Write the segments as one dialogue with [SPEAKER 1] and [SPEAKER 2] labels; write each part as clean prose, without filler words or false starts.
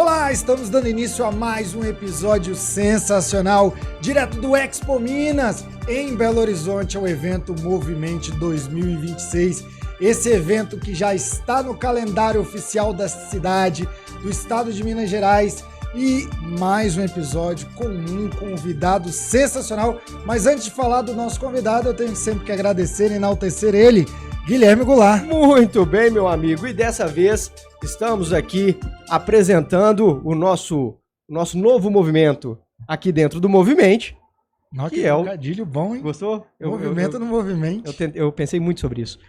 [SPEAKER 1] Olá, estamos dando início a mais um episódio sensacional, direto do Expo Minas, em Belo Horizonte, ao evento Movimente 2026. Esse evento que já está no calendário oficial da cidade, do estado de Minas Gerais, e mais um episódio com um convidado sensacional. Mas antes de falar do nosso convidado, eu tenho sempre que agradecer e enaltecer ele, Guilherme Goulart.
[SPEAKER 2] Muito bem, meu amigo, e dessa vez estamos aqui apresentando o nosso novo movimento aqui dentro do Movimente.
[SPEAKER 1] Nossa,
[SPEAKER 2] que é o
[SPEAKER 1] trocadilho bom, hein?
[SPEAKER 2] Gostou?
[SPEAKER 1] Movimento no Movimente.
[SPEAKER 2] Eu pensei muito sobre isso.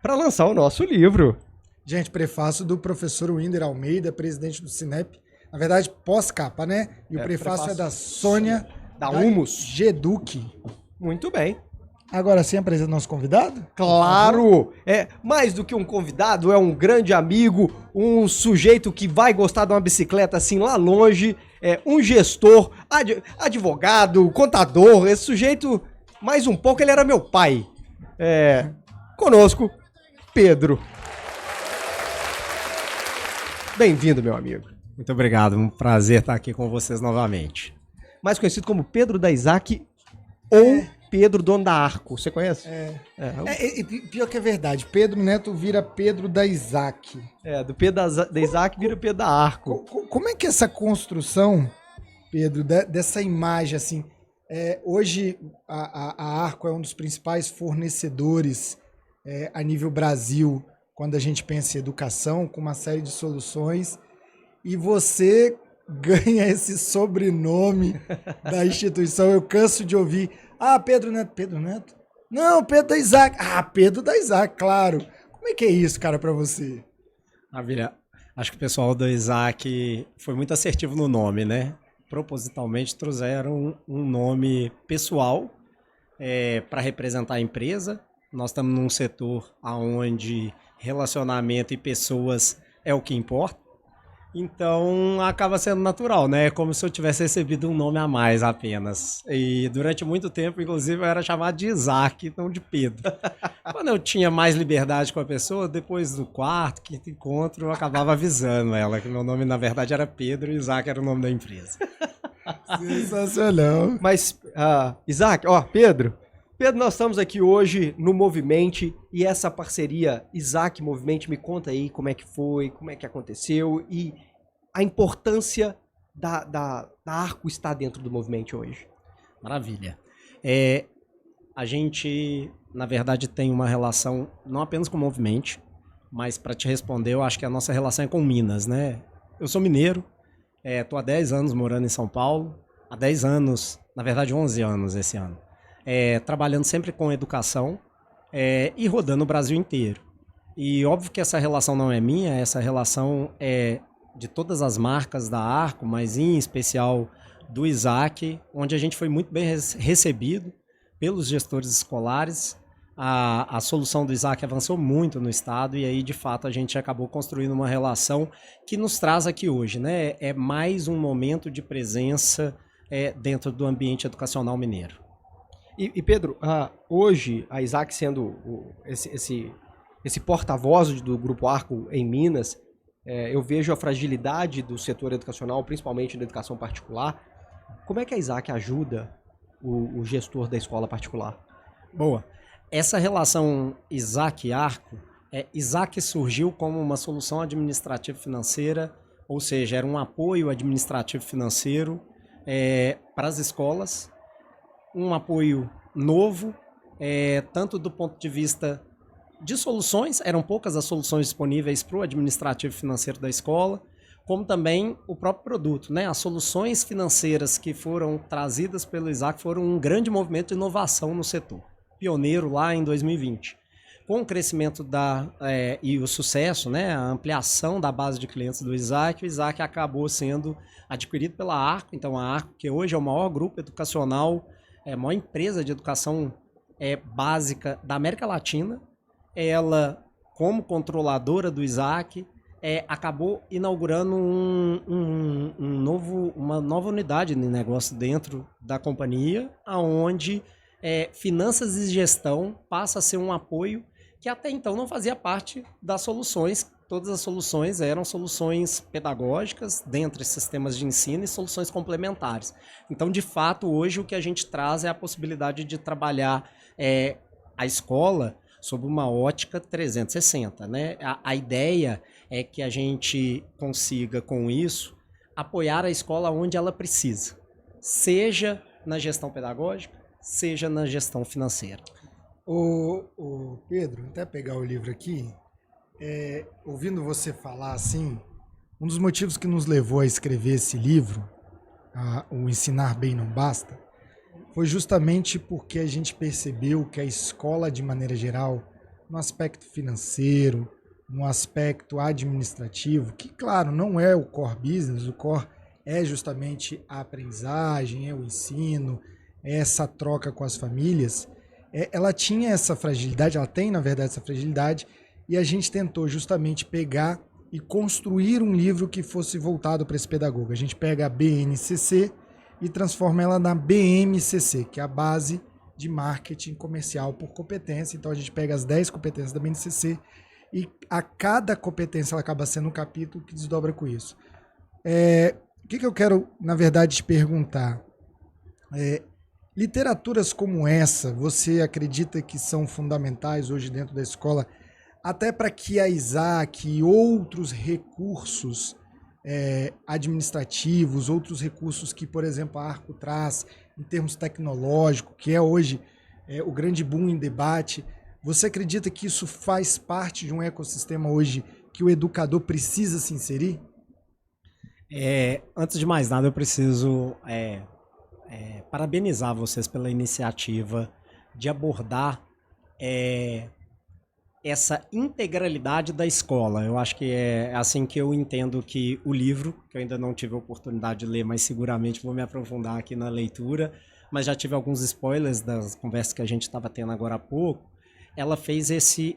[SPEAKER 2] Para lançar o nosso livro.
[SPEAKER 1] Gente, prefácio do professor Winder Almeida, presidente do Cinep. Na verdade, pós-capa, né? E o prefácio é da Sônia
[SPEAKER 2] da Humus
[SPEAKER 1] Geduc.
[SPEAKER 2] Muito bem.
[SPEAKER 1] Agora sim, apresenta nosso convidado?
[SPEAKER 2] Claro! É mais do que um convidado, é um grande amigo, um sujeito que vai gostar de uma bicicleta assim lá longe, um gestor, advogado, contador. Esse sujeito, mais um pouco, ele era meu pai. Conosco, Pedro. Bem-vindo, meu amigo.
[SPEAKER 3] Muito obrigado, um prazer estar aqui com vocês novamente.
[SPEAKER 2] Mais conhecido como Pedro da Isaac ou Pedro dono da Arco, você conhece?
[SPEAKER 1] Pior que é verdade, Pedro Neto vira Pedro da Isaac.
[SPEAKER 2] Do Pedro da Isaac vira Pedro da Arco.
[SPEAKER 1] Como é que é essa construção, Pedro, dessa imagem assim? Hoje a Arco é um dos principais fornecedores a nível Brasil, quando a gente pensa em educação, com uma série de soluções, e você ganha esse sobrenome da instituição. Eu canso de ouvir, Pedro Neto. Pedro Neto? Não, Pedro da Isaac. Pedro da Isaac, claro. Como é que é isso, cara, pra você?
[SPEAKER 3] Maravilha. Acho que o pessoal do Isaac foi muito assertivo no nome, né? Propositalmente trouxeram um nome pessoal para representar a empresa. Nós estamos num setor onde relacionamento e pessoas é o que importa. Então acaba sendo natural, né? É como se eu tivesse recebido um nome a mais apenas. E durante muito tempo, inclusive, eu era chamado de Isaac, não de Pedro. Quando eu tinha mais liberdade com a pessoa, depois do quarto, quinto encontro, eu acabava avisando ela que meu nome, na verdade, era Pedro e Isaac era o nome da empresa.
[SPEAKER 1] Sensacional.
[SPEAKER 2] Mas, Isaac, Pedro, nós estamos aqui hoje no Movimente e essa parceria Isaac Movimente, me conta aí como é que foi, como é que aconteceu e a importância da Arco estar dentro do Movimente hoje.
[SPEAKER 3] Maravilha. A gente, na verdade, tem uma relação não apenas com o Movimente, mas para te responder, eu acho que a nossa relação é com Minas, né? Eu sou mineiro, tô há 10 anos morando em São Paulo, há 10 anos, na verdade 11 anos esse ano. Trabalhando sempre com educação e rodando o Brasil inteiro. E óbvio que essa relação não é minha, essa relação é de todas as marcas da Arco, mas em especial do Isaac, onde a gente foi muito bem recebido pelos gestores escolares. A solução do Isaac avançou muito no estado e aí, de fato, a gente acabou construindo uma relação que nos traz aqui hoje, né? É mais um momento de presença dentro do ambiente educacional mineiro.
[SPEAKER 2] E Pedro, hoje a Isaac sendo esse porta-voz do Grupo Arco em Minas, eu vejo a fragilidade do setor educacional, principalmente da educação particular. Como é que a Isaac ajuda o gestor da escola particular?
[SPEAKER 3] Boa. Essa relação Isaac-Arco, Isaac surgiu como uma solução administrativa-financeira, ou seja, era um apoio administrativo-financeiro para as escolas, um apoio novo, tanto do ponto de vista de soluções, eram poucas as soluções disponíveis para o administrativo financeiro da escola, como também o próprio produto, né? As soluções financeiras que foram trazidas pelo Isaac foram um grande movimento de inovação no setor, pioneiro lá em 2020. Com o crescimento e o sucesso, né, a ampliação da base de clientes do Isaac, o Isaac acabou sendo adquirido pela Arco. Então a Arco, que hoje é o maior grupo educacional, a maior empresa de educação básica da América Latina, ela, como controladora do Isaac, acabou inaugurando uma nova unidade de negócio dentro da companhia, onde finanças e gestão passa a ser um apoio que até então não fazia parte das soluções todas as soluções eram soluções pedagógicas dentro de sistemas de ensino e soluções complementares. Então, de fato, hoje o que a gente traz é a possibilidade de trabalhar a escola sob uma ótica 360, né? A ideia é que a gente consiga, com isso, apoiar a escola onde ela precisa, seja na gestão pedagógica, seja na gestão financeira.
[SPEAKER 1] Ô Pedro, até pegar o livro aqui, ouvindo você falar assim, um dos motivos que nos levou a escrever esse livro, O Ensinar Bem Não Basta, foi justamente porque a gente percebeu que a escola, de maneira geral, no aspecto financeiro, no aspecto administrativo, que, claro, não é o core business, o core é justamente a aprendizagem, é o ensino, é essa troca com as famílias, ela tinha essa fragilidade, ela tem, na verdade, essa fragilidade, e a gente tentou justamente pegar e construir um livro que fosse voltado para esse pedagogo. A gente pega a BNCC e transforma ela na BMCC, que é a base de marketing comercial por competência. Então a gente pega as 10 competências da BNCC e a cada competência ela acaba sendo um capítulo que desdobra com isso. O que eu quero, na verdade, te perguntar? Literaturas como essa, você acredita que são fundamentais hoje dentro da escola, até para que a Isaac e outros recursos administrativos, outros recursos que, por exemplo, a Arco traz em termos tecnológicos, que é hoje o grande boom em debate, você acredita que isso faz parte de um ecossistema hoje que o educador precisa se inserir?
[SPEAKER 3] Antes de mais nada, eu preciso parabenizar vocês pela iniciativa de abordar essa integralidade da escola. Eu acho que é assim que eu entendo que o livro, que eu ainda não tive a oportunidade de ler, mas seguramente vou me aprofundar aqui na leitura, mas já tive alguns spoilers das conversas que a gente estava tendo agora há pouco, ela fez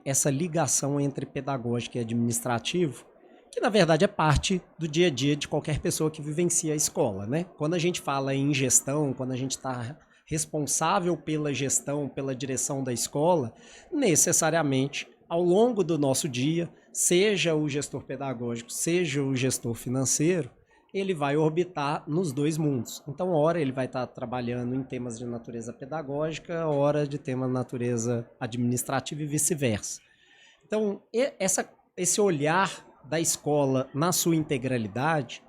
[SPEAKER 3] essa ligação entre pedagógico e administrativo, que na verdade é parte do dia a dia de qualquer pessoa que vivencia a escola, né? Quando a gente fala em gestão, quando a gente está responsável pela gestão, pela direção da escola, necessariamente, ao longo do nosso dia, seja o gestor pedagógico, seja o gestor financeiro, ele vai orbitar nos dois mundos. Então, ora ele vai estar trabalhando em temas de natureza pedagógica, ora de tema de natureza administrativa e vice-versa. Então, esse olhar da escola na sua integralidade,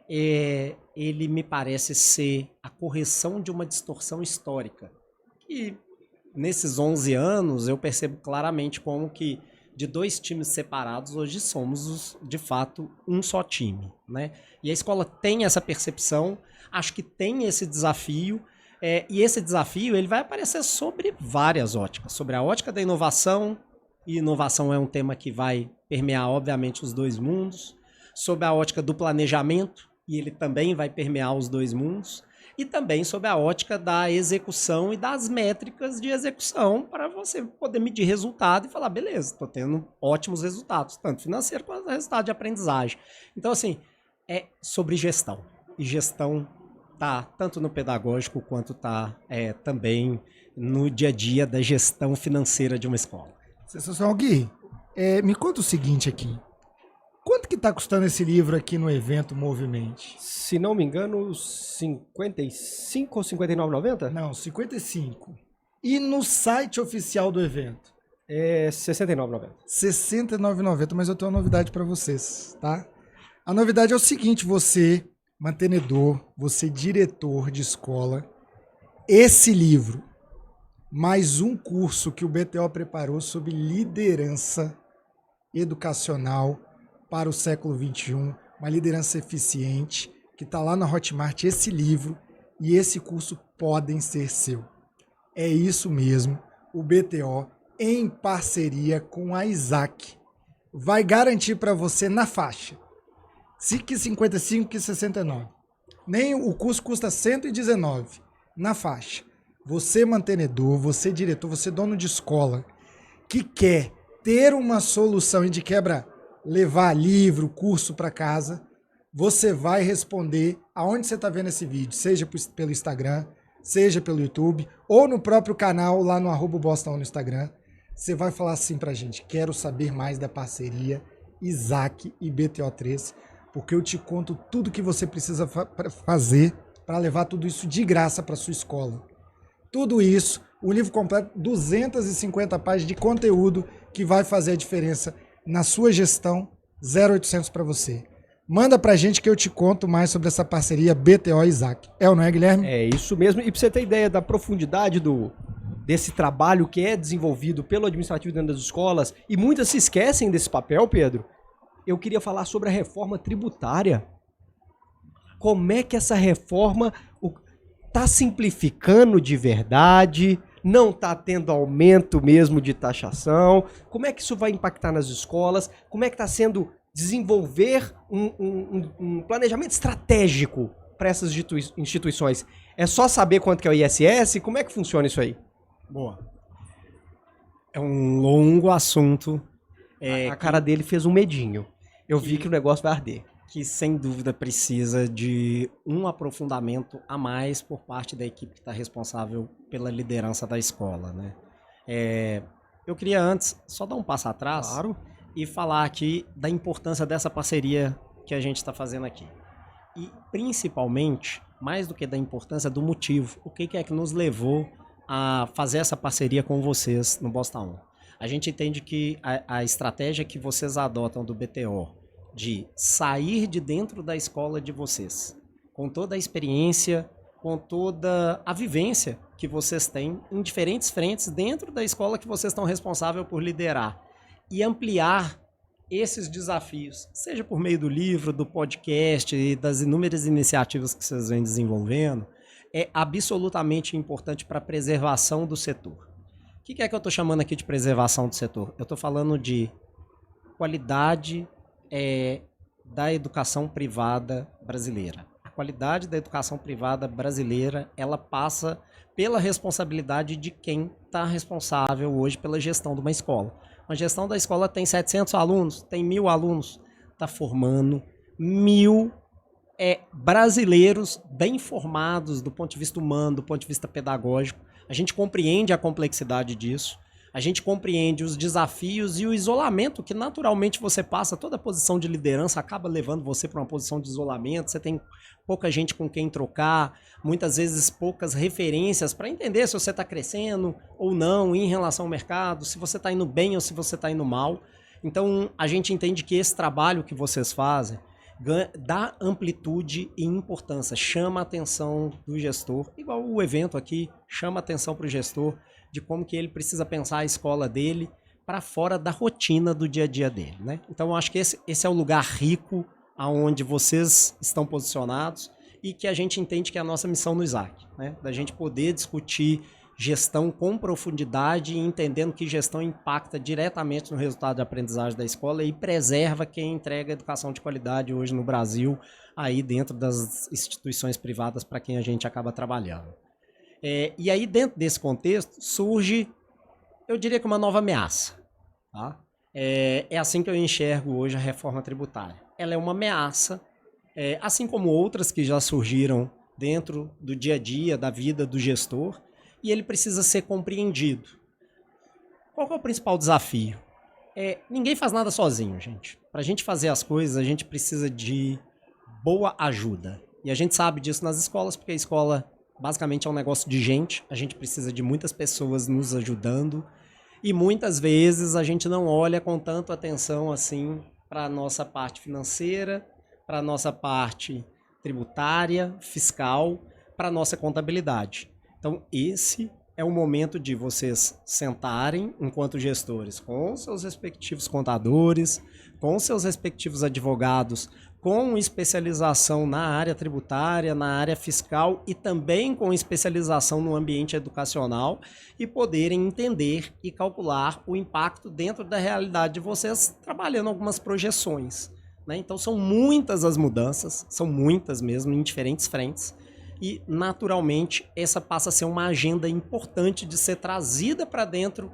[SPEAKER 3] ele me parece ser a correção de uma distorção histórica. E nesses 11 anos eu percebo claramente como que de dois times separados hoje somos, de fato, um só time, né? E a escola tem essa percepção, acho que tem esse desafio, e esse desafio ele vai aparecer sobre várias óticas, sobre a ótica da inovação, e inovação é um tema que vai permear, obviamente, os dois mundos, sobre a ótica do planejamento, e ele também vai permear os dois mundos, e também sobre a ótica da execução e das métricas de execução para você poder medir resultado e falar, beleza, estou tendo ótimos resultados, tanto financeiro quanto resultado de aprendizagem. Então, assim, é sobre gestão. E gestão tá tanto no pedagógico quanto tá também no dia a dia da gestão financeira de uma escola.
[SPEAKER 1] Sensacional. Gui, me conta o seguinte aqui. Quanto que está custando esse livro aqui no evento Movimente?
[SPEAKER 2] Se não me engano, 55 ou 59,90?
[SPEAKER 1] Não, 55. E no site oficial do evento?
[SPEAKER 2] É 69,90.
[SPEAKER 1] 69,90, mas eu tenho uma novidade para vocês, tá? A novidade é o seguinte, você, mantenedor, você, diretor de escola, esse livro, mais um curso que o BTO preparou sobre liderança educacional para o século XXI, uma liderança eficiente, que está lá na Hotmart, esse livro e esse curso podem ser seu. É isso mesmo, o BTO, em parceria com a Isaac, vai garantir para você na faixa, se que 55, que 69. Nem o curso custa 119, na faixa. Você mantenedor, você diretor, você dono de escola, que quer ter uma solução e de quebra levar livro, curso para casa, você vai responder aonde você está vendo esse vídeo, seja pelo Instagram, seja pelo YouTube, ou no próprio canal, lá no @Boston no Instagram. Você vai falar assim pra gente, quero saber mais da parceria Isaac e BTO3, porque eu te conto tudo que você precisa fazer para levar tudo isso de graça para sua escola. Tudo isso, o livro completo, 250 páginas de conteúdo que vai fazer a diferença na sua gestão, 0800 para você. Manda pra gente que eu te conto mais sobre essa parceria BTO e Isaac. É ou não é, Guilherme?
[SPEAKER 2] É isso mesmo. E pra você ter ideia da profundidade desse trabalho que é desenvolvido pelo administrativo dentro das escolas, e muitas se esquecem desse papel, Pedro, eu queria falar sobre a reforma tributária. Como é que essa reforma tá simplificando de verdade, não tá tendo aumento mesmo de taxação, como é que isso vai impactar nas escolas, como é que tá sendo desenvolver um planejamento estratégico para essas instituições. É só saber quanto que é o ISS? Como é que funciona isso aí?
[SPEAKER 3] Boa. É um longo assunto.
[SPEAKER 2] A cara dele fez um medinho. Eu vi que o negócio vai arder.
[SPEAKER 3] Que sem dúvida precisa de um aprofundamento a mais por parte da equipe que está responsável pela liderança da escola, né? Eu queria antes só dar um passo atrás.
[SPEAKER 2] Claro.
[SPEAKER 3] E falar aqui da importância dessa parceria que a gente está fazendo aqui. E principalmente, mais do que da importância, do motivo. O que é que nos levou a fazer essa parceria com vocês no Bosta 1? A gente entende que a estratégia que vocês adotam do BTO de sair de dentro da escola de vocês, com toda a experiência, com toda a vivência que vocês têm em diferentes frentes dentro da escola que vocês estão responsáveis por liderar, e ampliar esses desafios, seja por meio do livro, do podcast e das inúmeras iniciativas que vocês vêm desenvolvendo, é absolutamente importante para a preservação do setor. O que é que eu estou chamando aqui de preservação do setor? Eu estou falando de qualidade da educação privada brasileira. A qualidade da educação privada brasileira, ela passa pela responsabilidade de quem está responsável hoje pela gestão de uma escola. Uma gestão da escola tem 700 alunos, tem 1.000 alunos, está formando 1.000 brasileiros bem formados do ponto de vista humano, do ponto de vista pedagógico. A gente compreende a complexidade disso, a gente compreende os desafios e o isolamento que naturalmente você passa. Toda posição de liderança acaba levando você para uma posição de isolamento, você tem pouca gente com quem trocar, muitas vezes poucas referências para entender se você está crescendo ou não em relação ao mercado, se você está indo bem ou se você está indo mal. Então, a gente entende que esse trabalho que vocês fazem dá amplitude e importância, chama a atenção do gestor, igual o evento aqui, chama a atenção para o gestor de como que ele precisa pensar a escola dele para fora da rotina do dia a dia dele, né? Então, eu acho que esse é o lugar rico aonde vocês estão posicionados e que a gente entende que é a nossa missão no Isaac, né? Da gente poder discutir gestão com profundidade e entendendo que gestão impacta diretamente no resultado de aprendizagem da escola e preserva quem entrega educação de qualidade hoje no Brasil, aí dentro das instituições privadas para quem a gente acaba trabalhando. E aí dentro desse contexto surge, eu diria que uma nova ameaça, tá? É assim que eu enxergo hoje a reforma tributária. Ela é uma ameaça, assim como outras que já surgiram dentro do dia a dia, da vida do gestor, e ele precisa ser compreendido. Qual que é o principal desafio? Ninguém faz nada sozinho, gente. Para a gente fazer as coisas, a gente precisa de boa ajuda. E a gente sabe disso nas escolas, porque a escola basicamente é um negócio de gente. A gente precisa de muitas pessoas nos ajudando. E muitas vezes a gente não olha com tanto atenção assim para a nossa parte financeira, para a nossa parte tributária, fiscal, para a nossa contabilidade. Então, esse é o momento de vocês sentarem, enquanto gestores, com seus respectivos contadores, com seus respectivos advogados, com especialização na área tributária, na área fiscal e também com especialização no ambiente educacional e poderem entender e calcular o impacto dentro da realidade de vocês, trabalhando algumas projeções, né? Então, são muitas as mudanças, são muitas mesmo, em diferentes frentes. E, naturalmente, essa passa a ser uma agenda importante de ser trazida para dentro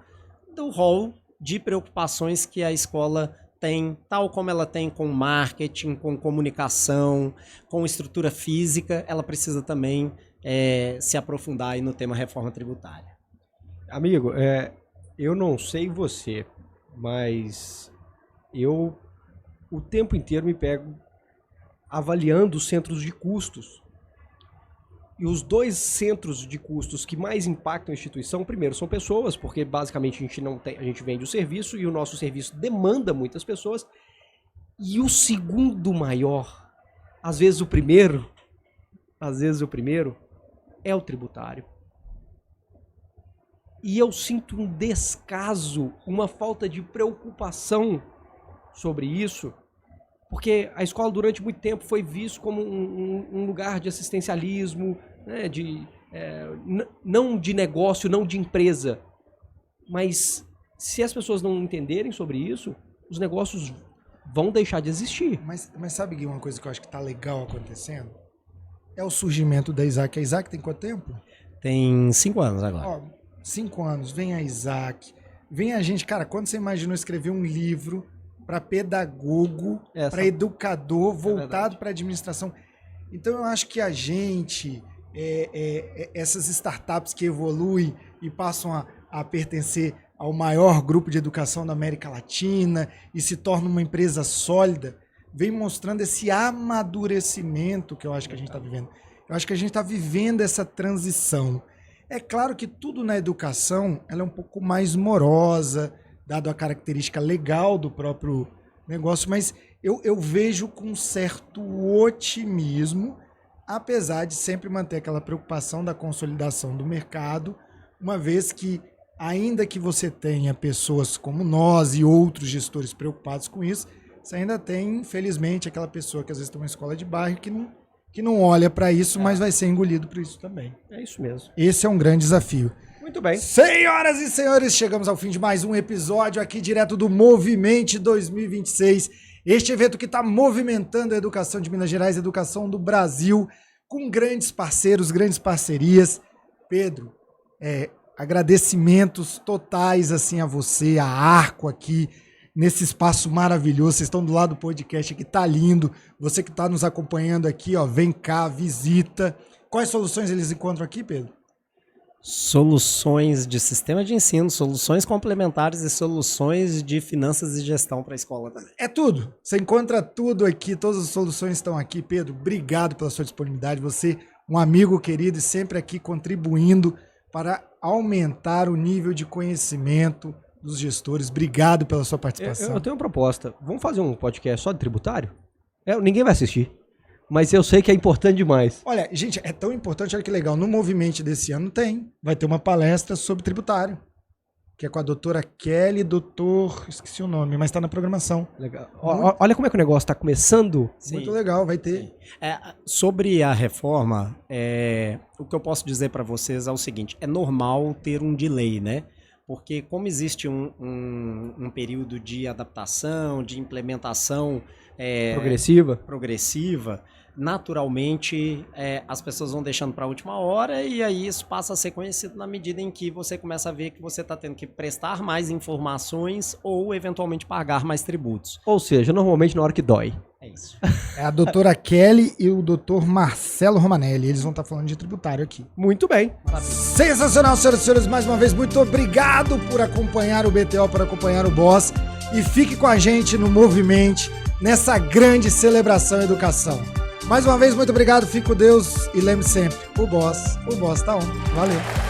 [SPEAKER 3] do rol de preocupações que a escola tem, tal como ela tem com marketing, com comunicação, com estrutura física, ela precisa também se aprofundar aí no tema reforma tributária.
[SPEAKER 2] Amigo, eu não sei você, mas eu o tempo inteiro me pego avaliando os centros de custos. E os 2 centros de custos que mais impactam a instituição, primeiro, são pessoas, porque basicamente a gente vende o serviço e o nosso serviço demanda muitas pessoas. E o segundo maior, às vezes o primeiro, é o tributário. E eu sinto um descaso, uma falta de preocupação sobre isso, porque a escola durante muito tempo foi visto como um lugar de assistencialismo, né, não de negócio, não de empresa. Mas se as pessoas não entenderem sobre isso, os negócios vão deixar de existir.
[SPEAKER 1] Mas sabe, Gui, uma coisa que eu acho que tá legal acontecendo? É o surgimento da Isaac. A Isaac tem quanto tempo?
[SPEAKER 3] Tem 5 anos agora.
[SPEAKER 1] Ó, 5 anos, vem a Isaac, vem a gente, cara, quando você imaginou escrever um livro para pedagogo, para educador, voltado para administração? Então eu acho que a gente, essas startups que evoluem e passam a pertencer ao maior grupo de educação da América Latina e se tornam uma empresa sólida, vem mostrando esse amadurecimento que eu acho que a gente está vivendo. Eu acho que a gente está vivendo essa transição. É claro que tudo na educação ela é um pouco mais morosa, dado a característica legal do próprio negócio, mas eu vejo com certo otimismo, apesar de sempre manter aquela preocupação da consolidação do mercado, uma vez que, ainda que você tenha pessoas como nós e outros gestores preocupados com isso, você ainda tem, infelizmente, aquela pessoa que às vezes tem uma escola de bairro que não olha para isso, mas vai ser engolido por isso também.
[SPEAKER 2] É isso mesmo.
[SPEAKER 1] Esse é um grande desafio.
[SPEAKER 2] Muito bem.
[SPEAKER 1] Senhoras e senhores, chegamos ao fim de mais um episódio aqui direto do Movimente 2026. Este evento que está movimentando a educação de Minas Gerais, a educação do Brasil, com grandes parceiros, grandes parcerias. Pedro, agradecimentos totais assim a você, a Arco aqui, nesse espaço maravilhoso. Vocês estão do lado do podcast aqui, tá lindo. Você que está nos acompanhando aqui, ó, vem cá, visita. Quais soluções eles encontram aqui, Pedro?
[SPEAKER 3] Soluções de sistema de ensino, soluções complementares e soluções de finanças e gestão para a escola também.
[SPEAKER 1] É tudo. Você encontra tudo aqui, todas as soluções estão aqui. Pedro, obrigado pela sua disponibilidade. Você, um amigo querido e sempre aqui contribuindo para aumentar o nível de conhecimento dos gestores. Obrigado pela sua participação.
[SPEAKER 2] Eu tenho uma proposta. Vamos fazer um podcast só de tributário? Ninguém vai assistir. Mas eu sei que é importante demais.
[SPEAKER 1] Olha, gente, é tão importante, olha que legal. No Movimento desse ano vai ter uma palestra sobre tributário, que é com a doutora Kelly, esqueci o nome, mas está na programação.
[SPEAKER 2] Legal. Olha como é que o negócio está começando.
[SPEAKER 1] Sim. Muito legal, vai ter.
[SPEAKER 3] Sobre a reforma, o que eu posso dizer para vocês é o seguinte, é normal ter um delay, né? Porque como existe um período de adaptação, de implementação progressiva, naturalmente as pessoas vão deixando para a última hora e aí isso passa a ser conhecido na medida em que você começa a ver que você está tendo que prestar mais informações ou eventualmente pagar mais tributos.
[SPEAKER 2] Ou seja, normalmente na hora que dói.
[SPEAKER 3] É isso.
[SPEAKER 1] É a doutora Kelly e o doutor Marcelo Romanelli. Eles vão estar falando de tributário aqui.
[SPEAKER 2] Muito bem.
[SPEAKER 3] Maravilha.
[SPEAKER 1] Sensacional, senhoras e senhores. Mais uma vez, muito obrigado por acompanhar o BTO, por acompanhar o Boss. E fique com a gente no Movimente, nessa grande celebração educação. Mais uma vez, muito obrigado. Fique com Deus e lembre sempre, o boss tá on. Valeu.